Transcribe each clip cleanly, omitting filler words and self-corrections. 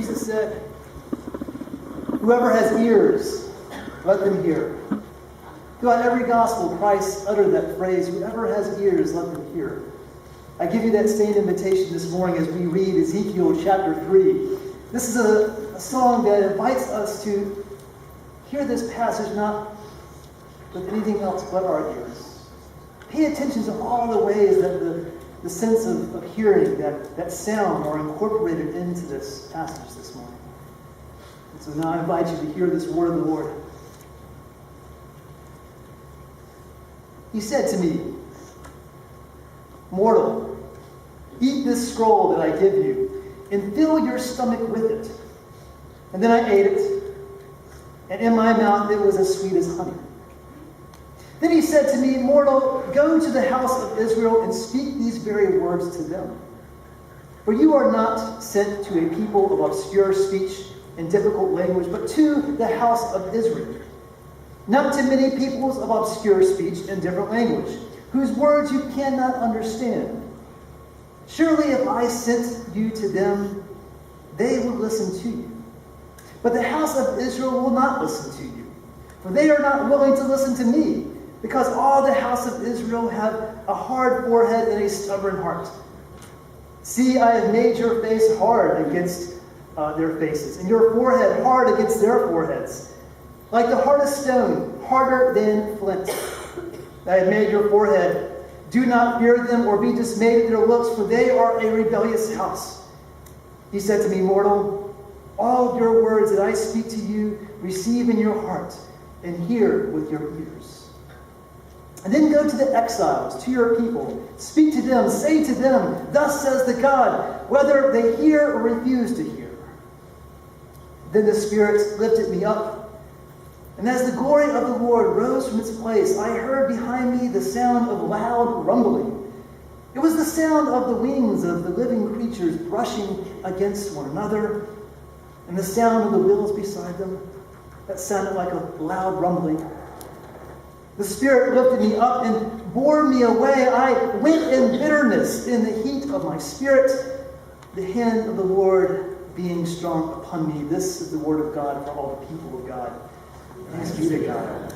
Jesus said, whoever has ears, let them hear. Throughout every gospel, Christ uttered that phrase, whoever has ears, let them hear. I give you that same invitation this morning as we read Ezekiel chapter 3. This is a song that invites us to hear this passage not with anything else but our ears. Pay attention to all the ways that the sense of hearing, that sound are incorporated into this passage this morning. And so now I invite you to hear this word of the Lord. He said to me, mortal, eat this scroll that I give you, and fill your stomach with it. And then I ate it, and in my mouth it was as sweet as honey. Then he said to me, mortal, go to the house of Israel and speak these very words to them. For you are not sent to a people of obscure speech and difficult language, but to the house of Israel. Not to many peoples of obscure speech and different language, whose words you cannot understand. Surely if I sent you to them, they would listen to you. But the house of Israel will not listen to you, for they are not willing to listen to me, because all the house of Israel have a hard forehead and a stubborn heart. See, I have made your face hard against their faces, and your forehead hard against their foreheads. Like the hardest stone, harder than flint. I have made your forehead. Do not fear them or be dismayed at their looks, for they are a rebellious house. He said to me, mortal, all your words that I speak to you, receive in your heart and hear with your ears. And then go to the exiles, to your people. Speak to them, say to them, thus says the God, whether they hear or refuse to hear. Then the Spirit lifted me up, and as the glory of the Lord rose from its place, I heard behind me the sound of loud rumbling. It was the sound of the wings of the living creatures brushing against one another, and the sound of the wheels beside them. That sounded like a loud rumbling. The Spirit lifted me up and bore me away. I went in bitterness in the heat of my spirit, the hand of the Lord being strong upon me. This is the word of God for all the people of God. Thanks be to God.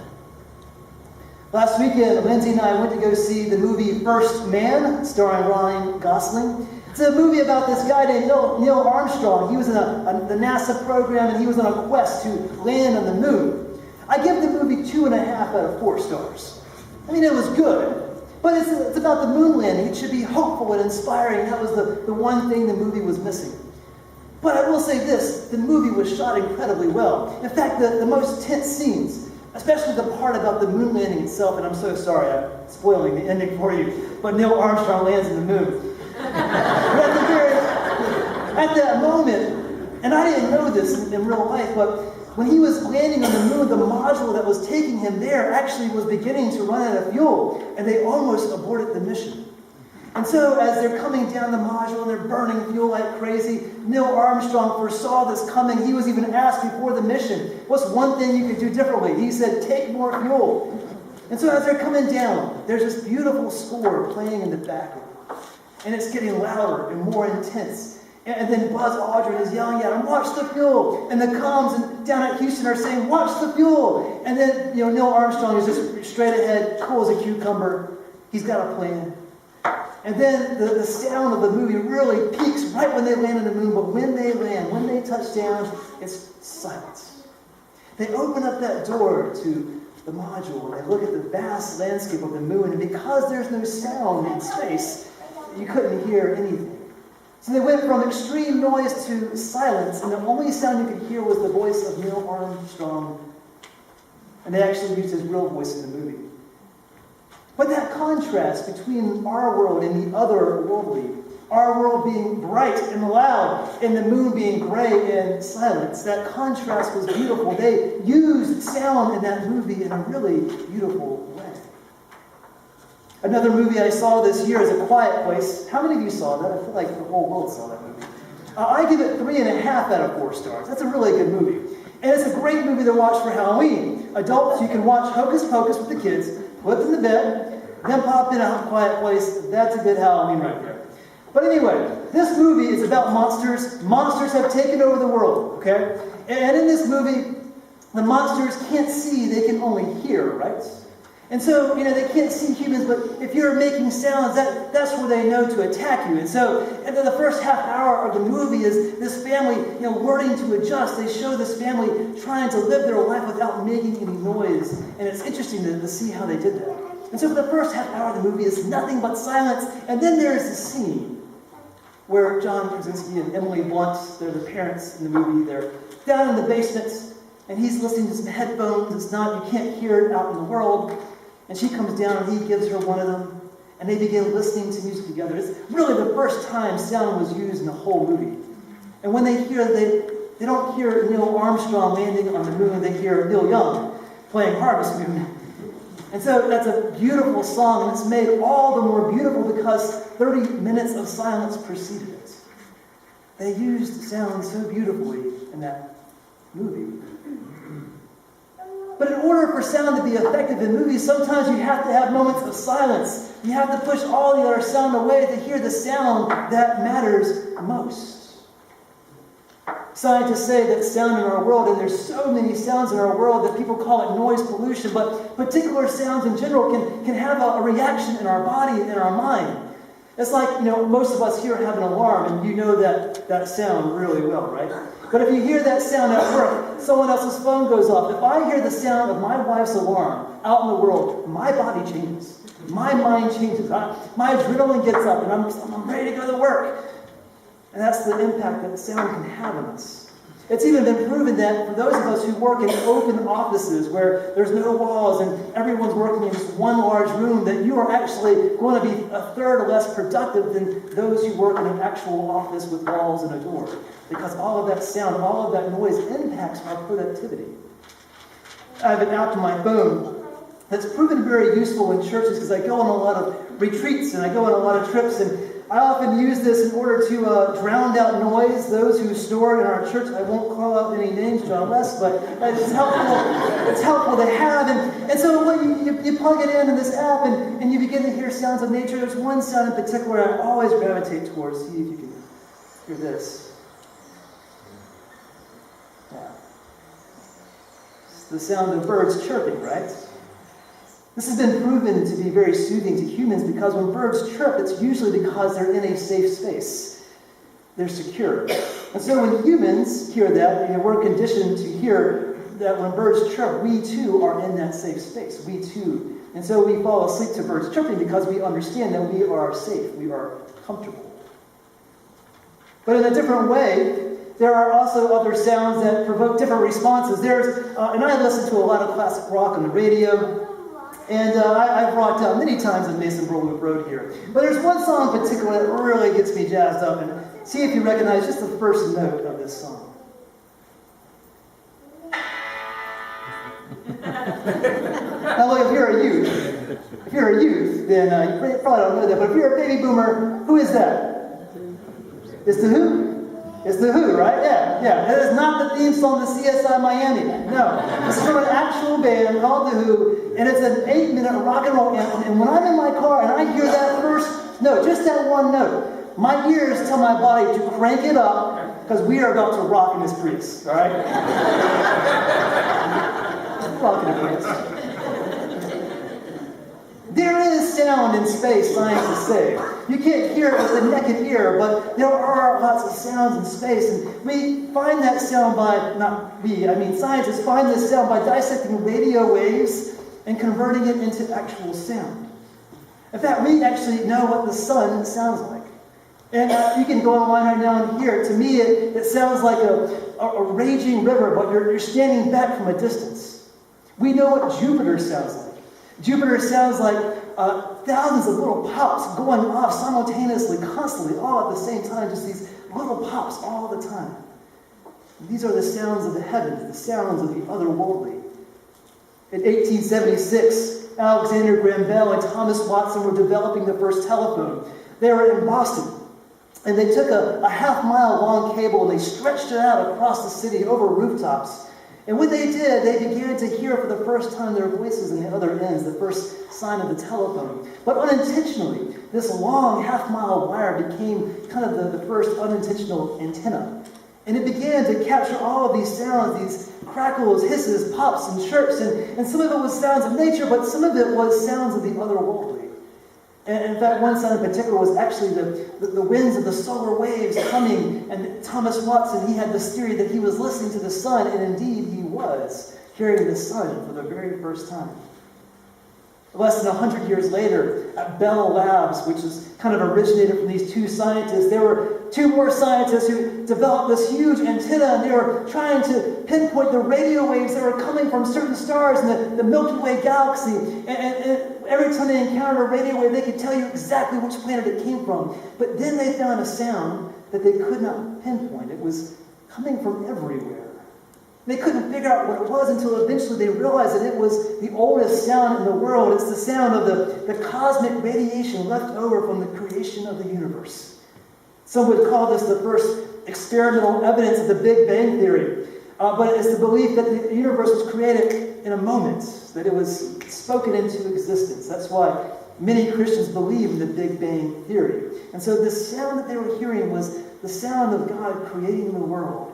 Last weekend, Lindsay and I went to go see the movie First Man, starring Ryan Gosling. It's a movie about this guy named Neil Armstrong. He was in the NASA program, and he was on a quest to land on the moon. I give the movie 2.5 out of 4 stars. I mean, it was good, but it's about the moon landing. It should be hopeful and inspiring. That was the one thing the movie was missing. But I will say this, the movie was shot incredibly well. In fact, the most tense scenes, especially the part about the moon landing itself, and I'm so sorry, I'm spoiling the ending for you, but Neil Armstrong lands in the moon. At that moment, and I didn't know this in real life, but when he was landing on the moon, the module that was taking him there actually was beginning to run out of fuel, and they almost aborted the mission. And so as they're coming down the module and they're burning fuel like crazy, Neil Armstrong foresaw this coming. He was even asked before the mission, what's one thing you could do differently? He said, take more fuel. And so as they're coming down, there's this beautiful score playing in the background. And it's getting louder and more intense. And then Buzz Aldrin is yelling at him, watch the fuel. And the comms down at Houston are saying, watch the fuel. And then Neil Armstrong is just straight ahead, cool as a cucumber. He's got a plan. And then the sound of the movie really peaks right when they land on the moon. But when they land, when they touch down, it's silence. They open up that door to the module, and they look at the vast landscape of the moon. And because there's no sound in space, you couldn't hear anything. So they went from extreme noise to silence, and the only sound you could hear was the voice of Neil Armstrong. And they actually used his real voice in the movie. But that contrast between our world and the otherworldly, our world being bright and loud, and the moon being gray and silence, that contrast was beautiful. They used sound in that movie in a really beautiful way. Another movie I saw this year is A Quiet Place. How many of you saw that? I feel like the whole world saw that movie. I give it 3.5 out of 4 stars. That's a really good movie. And it's a great movie to watch for Halloween. Adults, you can watch Hocus Pocus with the kids, put them to bed, then pop in A Quiet Place. That's a good Halloween right there. But anyway, this movie is about monsters. Monsters have taken over the world, okay? And in this movie, the monsters can't see, they can only hear, right? And so, they can't see humans, but if you're making sounds, that's where they know to attack you. And then the first half hour of the movie is this family, learning to adjust. They show this family trying to live their life without making any noise. And it's interesting to see how they did that. And so for the first half hour of the movie is nothing but silence. And then there is this scene where John Krasinski and Emily Blunt, they're the parents in the movie, they're down in the basement, and he's listening to some headphones. You can't hear it out in the world. And she comes down and he gives her one of them, and they begin listening to music together. It's really the first time sound was used in the whole movie. And when they hear, they don't hear Neil Armstrong landing on the moon, they hear Neil Young playing Harvest Moon. And so that's a beautiful song, and it's made all the more beautiful because 30 minutes of silence preceded it. They used sound so beautifully in that movie. But in order for sound to be effective in movies, sometimes you have to have moments of silence. You have to push all the other sound away to hear the sound that matters most. Scientists say that sound in our world, and there's so many sounds in our world that people call it noise pollution, but particular sounds in general can have a reaction in our body and in our mind. It's like, most of us here have an alarm, and you know that sound really well, right? But if you hear that sound at work, someone else's phone goes off. If I hear the sound of my wife's alarm out in the world, my body changes. My mind changes. My adrenaline gets up, and I'm ready to go to work. And that's the impact that sound can have on us. It's even been proven that for those of us who work in open offices where there's no walls and everyone's working in just one large room, that you are actually going to be a third less productive than those who work in an actual office with walls and a door. Because all of that sound, all of that noise impacts our productivity. I have an app on my phone that's proven very useful in churches because I go on a lot of retreats and I go on a lot of trips, and I often use this in order to drown out noise. Those who store in our church, I won't call out any names, John West, but it's helpful. It's helpful to have. And so when you plug it in this app and you begin to hear sounds of nature, there's one sound in particular I always gravitate towards. See if you can hear this. Yeah. It's the sound of birds chirping, right? This has been proven to be very soothing to humans because when birds chirp, it's usually because they're in a safe space. They're secure. And so when humans hear that, we're conditioned to hear that when birds chirp, we too are in that safe space. We too. And so we fall asleep to birds chirping because we understand that we are safe. We are comfortable. But in a different way, there are also other sounds that provoke different responses. And I listen to a lot of classic rock on the radio. And I've rocked out many times in Mason Loop Road here. But there's one song in particular that really gets me jazzed up. And see if you recognize just the first note of this song. Now look, if you're a youth, then you probably don't know that. But if you're a baby boomer, who is that? It's the Who? It's the Who, right? Yeah. It is not the theme song to CSI Miami. No. This is from an actual band called The Who, and it's an 8-minute rock and roll anthem. And when I'm in my car and I hear that first note, just that one note, my ears tell my body to crank it up because we are about to rock in this Prius, all right? Rock in the Prius. There is sound in space, scientists say. You can't hear it with the naked ear, but there are lots of sounds in space. And we find that sound scientists find this sound by dissecting radio waves and converting it into actual sound. In fact, we actually know what the sun sounds like. And you can go online right now and hear it. To me, it sounds like a raging river, but you're standing back from a distance. We know what Jupiter sounds like. Jupiter sounds like thousands of little pops going off simultaneously, constantly, all at the same time, just these little pops all the time. And these are the sounds of the heavens, the sounds of the otherworldly. In 1876, Alexander Graham Bell and Thomas Watson were developing the first telephone. They were in Boston, and they took a half-mile long cable and they stretched it out across the city over rooftops. And when they did, they began to hear for the first time their voices in the other ends, the first sign of the telephone. But unintentionally, this long half-mile wire became kind of the first unintentional antenna. And it began to capture all of these sounds, these crackles, hisses, pops, and chirps. And some of it was sounds of nature, but some of it was sounds of the otherworldly. And in fact, one sound in particular was actually the winds of the solar waves coming. And Thomas Watson, he had this theory that he was listening to the sun, and indeed he was hearing the sun for the very first time. Less than 100 years later, at Bell Labs, which is kind of originated from these two scientists, there were two more scientists who developed this huge antenna, and they were trying to pinpoint the radio waves that were coming from certain stars in the Milky Way galaxy. And every time they encountered a radio wave, they could tell you exactly which planet it came from. But then they found a sound that they could not pinpoint. It was coming from everywhere. They couldn't figure out what it was until eventually they realized that it was the oldest sound in the world. It's the sound of the cosmic radiation left over from the creation of the universe. Some would call this the first experimental evidence of the Big Bang Theory. But it's the belief that the universe was created in a moment, that it was spoken into existence. That's why many Christians believe in the Big Bang Theory. And so the sound that they were hearing was the sound of God creating the world.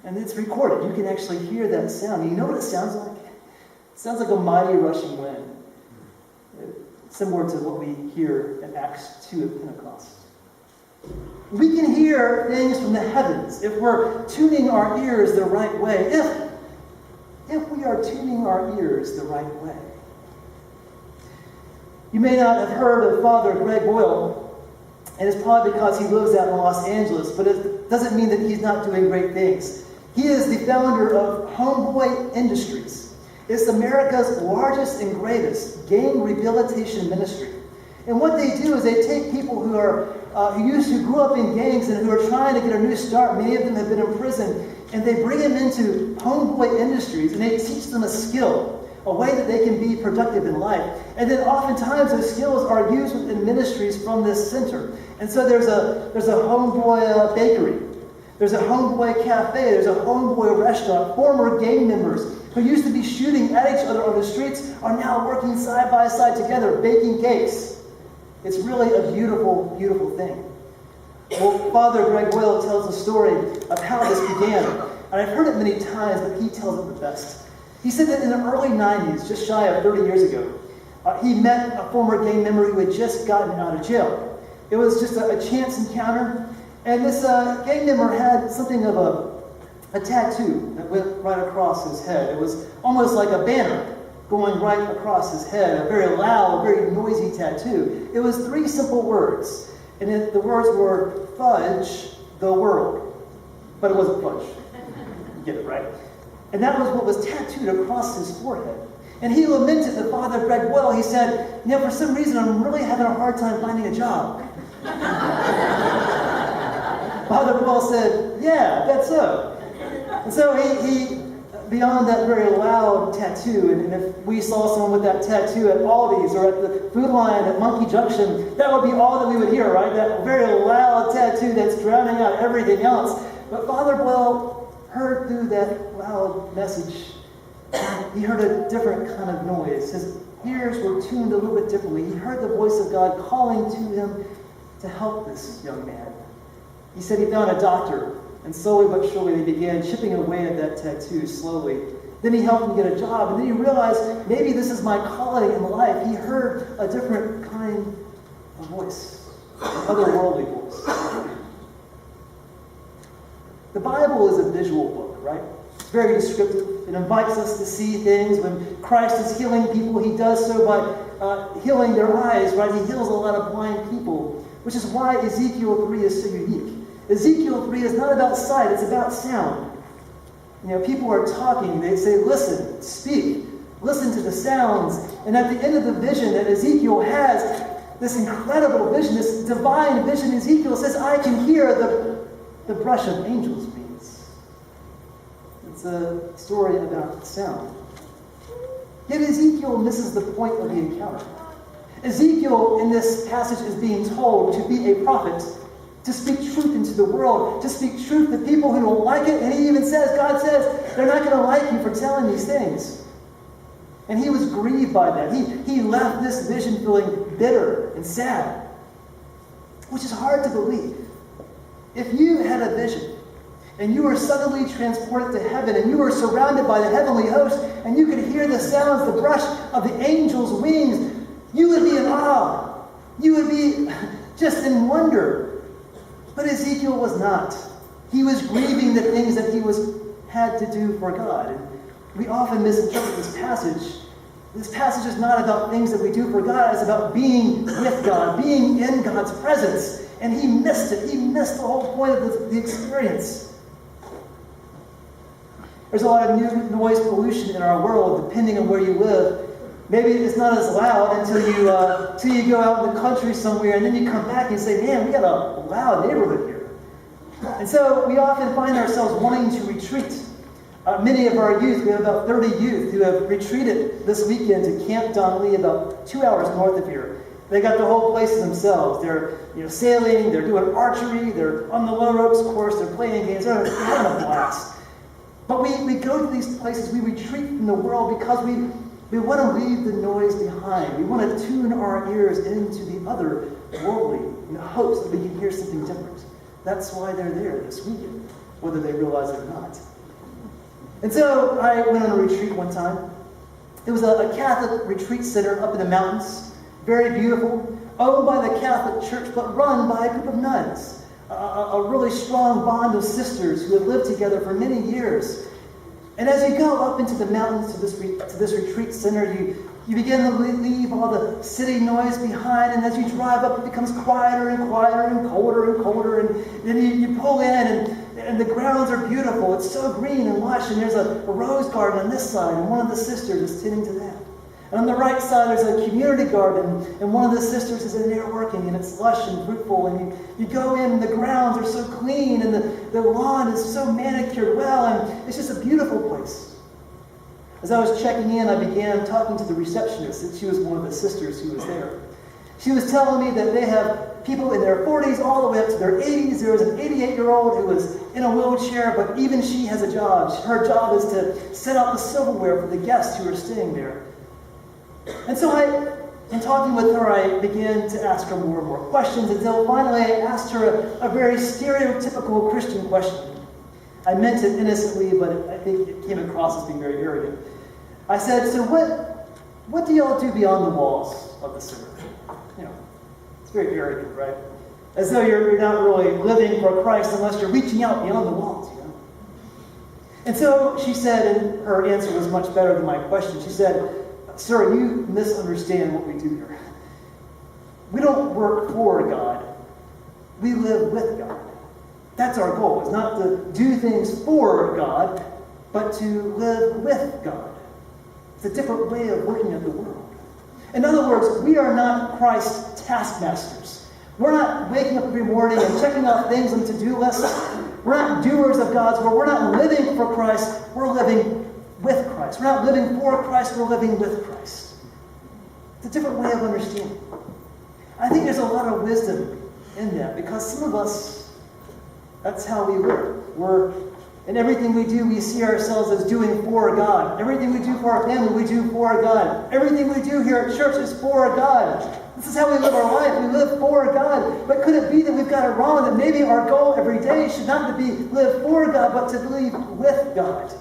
And it's recorded. You can actually hear that sound. And you know what it sounds like? It sounds like a mighty rushing wind. Similar to what we hear in Acts 2 at Pentecost. We can hear things from the heavens if we're tuning our ears the right way. If we are tuning our ears the right way. You may not have heard of Father Greg Boyle, and it's probably because he lives out in Los Angeles, but it doesn't mean that he's not doing great things. He is the founder of Homeboy Industries. It's America's largest and greatest gang rehabilitation ministry. And what they do is they take people who grew up in gangs and who are trying to get a new start. Many of them have been in prison, and they bring them into Homeboy Industries, and they teach them a skill, a way that they can be productive in life. And then oftentimes those skills are used within ministries from this center. And so there's a Homeboy bakery. There's a Homeboy cafe. There's a Homeboy restaurant. Former gang members who used to be shooting at each other on the streets are now working side by side together, baking cakes. It's really a beautiful, beautiful thing. Well, Father Greg Boyle tells a story of how this began. And I've heard it many times, but he tells it the best. He said that in the early 90s, just shy of 30 years ago, he met a former gang member who had just gotten out of jail. It was just a chance encounter. And this gang member had something of a tattoo that went right across his head. It was almost like a banner going right across his head, a very loud, very noisy tattoo. It was 3 simple words. And the words were, fudge the world. But it wasn't fudge. You get it, right? And that was what was tattooed across his forehead. And he lamented to Father Greg Boyle. He said, for some reason, I'm really having a hard time finding a job. Father Boyle said, yeah, that's so. And so he beyond that very loud tattoo, and if we saw someone with that tattoo at Aldi's or at the food line at Monkey Junction, that would be all that we would hear, right? That very loud tattoo that's drowning out everything else. But Father Boyle heard through that loud message, he heard a different kind of noise. His ears were tuned a little bit differently. He heard the voice of God calling to him to help this young man. He said he found a doctor, and slowly but surely they began chipping away at that tattoo slowly. Then he helped him get a job, and then he realized, maybe this is my calling in life. He heard a different kind of voice, an otherworldly voice. The Bible is a visual book, right? It's very descriptive. It invites us to see things. When Christ is healing people, he does so by healing their eyes, right? He heals a lot of blind people, which is why Ezekiel 3 is so unique. Ezekiel 3 is not about sight, it's about sound. People are talking, they say, listen, speak, listen to the sounds. And at the end of the vision that Ezekiel has, this incredible vision, this divine vision, Ezekiel says, I can hear the brush of angels' wings. It's a story about sound. Yet Ezekiel misses the point of the encounter. Ezekiel, in this passage, is being told to be a prophet, to speak truth into the world, to speak truth to people who don't like it. And he even says, God says, they're not going to like you for telling these things. And he was grieved by that. He left this vision feeling bitter and sad, which is hard to believe. If you had a vision and you were suddenly transported to heaven and you were surrounded by the heavenly host and you could hear the sounds, the brush of the angels' wings, you would be in awe. You would be just in wonder. But Ezekiel was not. He was grieving the things that he had to do for God. And we often misinterpret this passage. This passage is not about things that we do for God. It's about being with God, being in God's presence. And he missed it. He missed the whole point of the experience. There's a lot of noise pollution in our world, depending on where you live. Maybe it's not as loud until you go out in the country somewhere, and then you come back and say, man, we got a loud neighborhood here. And so we often find ourselves wanting to retreat. Many of our youth, we have about 30 youth who have retreated this weekend to Camp Donnelly, about 2 hours north of here. They got the whole place to themselves. They're sailing, they're doing archery, they're on the low ropes course, they're playing games, they're having a blast. But we go to these places, we retreat from the world because we want to leave the noise behind. We want to tune our ears into the other worldly in hopes that we can hear something different. That's why they're there this weekend, whether they realize it or not. And so I went on a retreat one time. It was a Catholic retreat center up in the mountains, very beautiful, owned by the Catholic Church, but run by a group of nuns, a really strong bond of sisters who have lived together for many years. And as you go up into the mountains to this retreat center, you begin to leave all the city noise behind, and as you drive up, it becomes quieter and quieter and colder, and then you pull in, and the grounds are beautiful. It's so green and lush, and there's a rose garden on this side, and one of the sisters is tending to that. And on the right side, there's a community garden, and one of the sisters is in there working, and it's lush and fruitful, and you go in, and the grounds are so clean, and the lawn is so manicured well, and it's just a beautiful place. As I was checking in, I began talking to the receptionist, and she was one of the sisters who was there. She was telling me that they have people in their 40s all the way up to their 80s. There was an 88-year-old who was in a wheelchair, but even she has a job. Her job is to set out the silverware for the guests who are staying there. And so in talking with her, I began to ask her more and more questions until finally I asked her a very stereotypical Christian question. I meant it innocently, but I think it came across as being very arrogant. I said, so what do y'all do beyond the walls of the center? It's very arrogant, right? As though you're not really living for Christ unless you're reaching out beyond the walls, And so she said, and her answer was much better than my question. She said, sir, you misunderstand what we do here. We don't work for God. We live with God. That's our goal. It's not to do things for God, but to live with God. It's a different way of looking at the world. In other words, we are not Christ's taskmasters. We're not waking up every morning and checking out things on to-do lists. We're not doers of God's word. We're not living for Christ. We're living with Christ. We're not living for Christ. We're living with Christ. It's a different way of understanding. I think there's a lot of wisdom in that because some of us, that's how we live. In everything we do, we see ourselves as doing for God. Everything we do for our family, we do for God. Everything we do here at church is for God. This is how we live our life. We live for God. But could it be that we've got it wrong, that maybe our goal every day should not be live for God, but to live with God?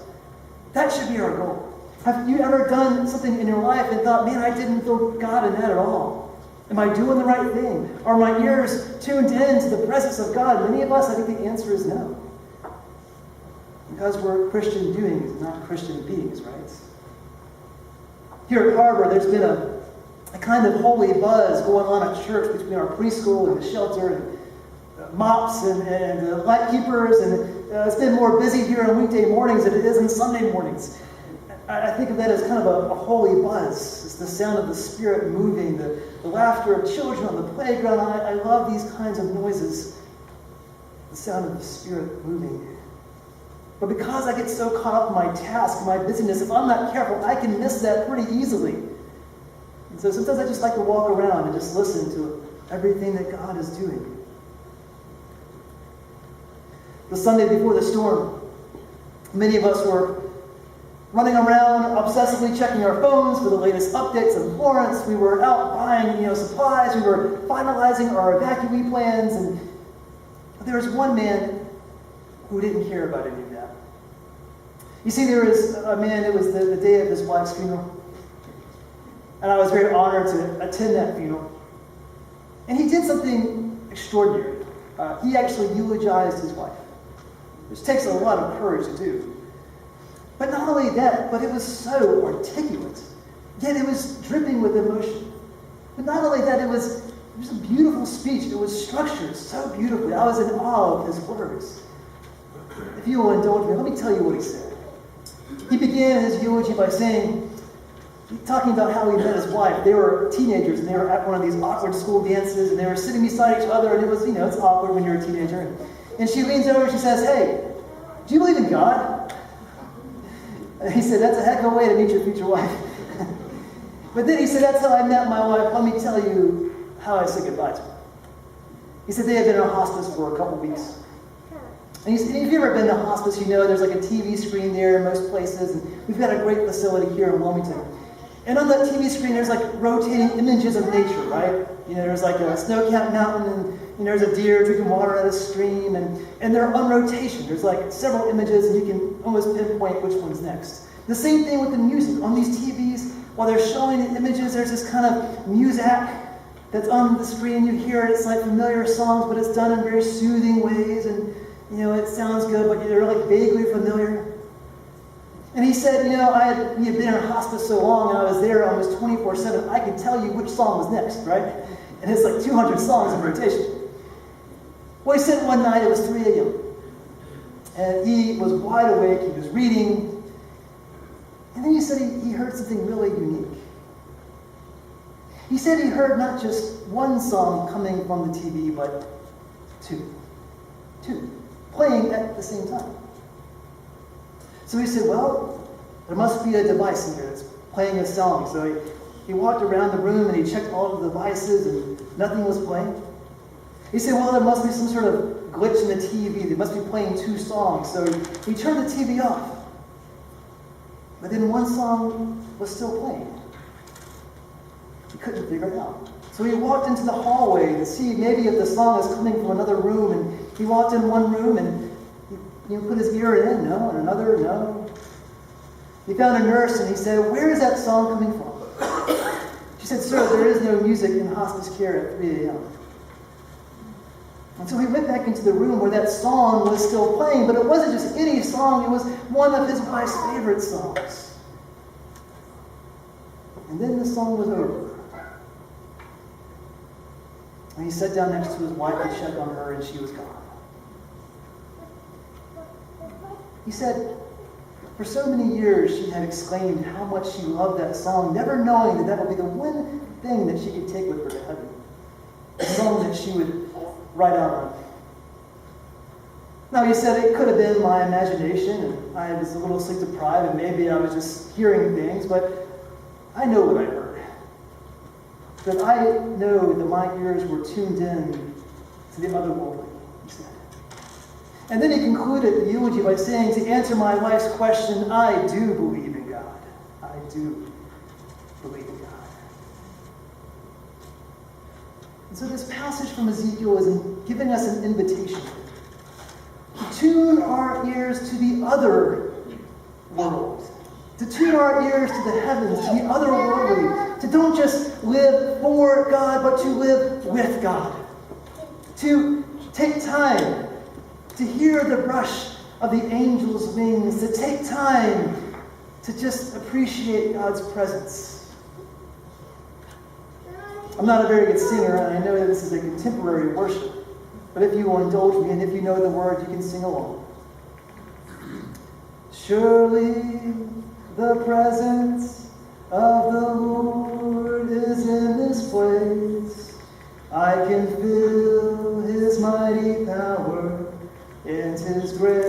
That should be our goal. Have you ever done something in your life and thought, man, I didn't feel God in that at all? Am I doing the right thing? Are my ears tuned in to the presence of God? Many of us, I think the answer is no. Because we're Christian doings, not Christian beings, right? Here at Harbor, there's been a kind of holy buzz going on at church between our preschool and the shelter and mops and light keepers, and it's been more busy here on weekday mornings than it is on Sunday mornings. I think of that as kind of a holy buzz. It's the sound of the Spirit moving, the laughter of children on the playground. I love these kinds of noises, the sound of the Spirit moving. But because I get so caught up in my task, my busyness, if I'm not careful, I can miss that pretty easily. And so sometimes I just like to walk around and just listen to everything that God is doing. The Sunday before the storm, many of us were running around, obsessively checking our phones for the latest updates in Florence. We were out buying, supplies. We were finalizing our evacuee plans. And there was one man who didn't care about any of that. You see, there was a man, it was the day of his wife's funeral. And I was very honored to attend that funeral. And he did something extraordinary. He actually eulogized his wife, which takes a lot of courage to do. But not only that, but it was so articulate. Yet it was dripping with emotion. But not only that, it was a beautiful speech. It was structured so beautifully. I was in awe of his words. If you will indulge me, let me tell you what he said. He began his eulogy by talking about how he met his wife. They were teenagers, and they were at one of these awkward school dances, and they were sitting beside each other, and it was, it's awkward when you're a teenager. And she leans over and she says, "Hey, do you believe in God?" And he said, "That's a heck of a way to meet your future wife." But then he said, "That's how I met my wife. Let me tell you how I said goodbye to her." He said they had been in a hospice for a couple weeks. And he said, if you've ever been to hospice, you know there's like a TV screen there in most places. And we've got a great facility here in Wilmington. And on that TV screen, there's like rotating images of nature, right? There's like a snow-capped mountain, and there's a deer drinking water at a stream, and they're on rotation. There's like several images, and you can almost pinpoint which one's next. The same thing with the music. On these TVs, while they're showing the images, there's this kind of music that's on the screen. You hear it, it's like familiar songs, but it's done in very soothing ways, and it sounds good, but they're like vaguely familiar. And he said, we had been in a hospice so long, and I was there almost 24/7, I could tell you which song was next, right? And it's like 200 songs in rotation. Well, he said one night, it was 3 a.m. And he was wide awake, he was reading. And then he said he heard something really unique. He said he heard not just one song coming from the TV, but two, playing at the same time. So he said, well, there must be a device in here that's playing a song. So he walked around the room and he checked all of the devices and nothing was playing. He said, well, there must be some sort of glitch in the TV. They must be playing two songs. So he turned the TV off. But then one song was still playing. He couldn't figure it out. So he walked into the hallway to see maybe if the song is coming from another room. And he walked in one room and he put his ear in, no, and another, no. He found a nurse and he said, where is that song coming from? She said, sir, there is no music in hospice care at 3 a.m. And so he went back into the room where that song was still playing, but it wasn't just any song, it was one of his wife's favorite songs. And then the song was over. And he sat down next to his wife to check on her, and she was gone. He said, for so many years she had exclaimed how much she loved that song, never knowing that would be the one thing that she could take with her to heaven. A song that she would write out on. Now he said it could have been my imagination, and I was a little sleep deprived, and maybe I was just hearing things, but I know what I heard. That I know that my ears were tuned in to the otherworldly, he said. And then he concluded the eulogy by saying, to answer my wife's question, I do believe in God. I do believe in God. And so this passage from Ezekiel is giving us an invitation to tune our ears to the other world, to tune our ears to the heavens, to the otherworldly, to don't just live for God, but to live with God, to take time to hear the brush of the angel's wings, to take time to just appreciate God's presence. I'm not a very good singer, and I know that this is a contemporary worship, but if you will indulge me, and if you know the words, you can sing along. Surely the presence of the Lord is in this place. I can feel his mighty power and his grace.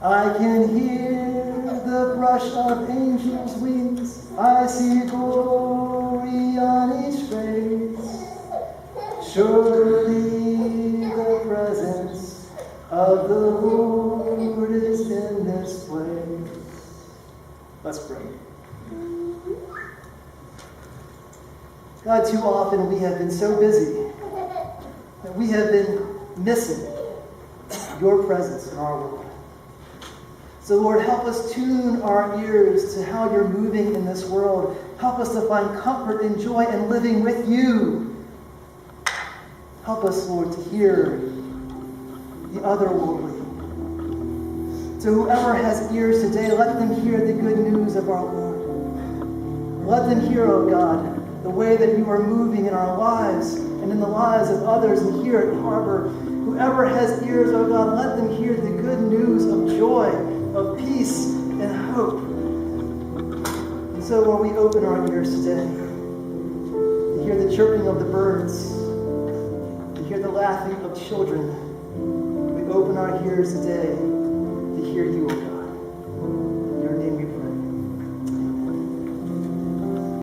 I can hear the brush of angels' wings. I see glory on each face. Surely the presence of the Lord is in this place. Let's pray. God, too often we have been so busy that we have been missing your presence in our world. So Lord, help us tune our ears to how you're moving in this world. Help us to find comfort and joy in living with you. Help us, Lord, to hear the otherworldly. So whoever has ears today, let them hear the good news of our Lord. Let them hear, oh God, the way that you are moving in our lives and in the lives of others and here at Harbor. Whoever has ears, oh God, let them hear the good news of joy, of peace, and hope. And so Lord, we open our ears today to hear the chirping of the birds, to hear the laughing of children. We open our ears today to hear you, O God.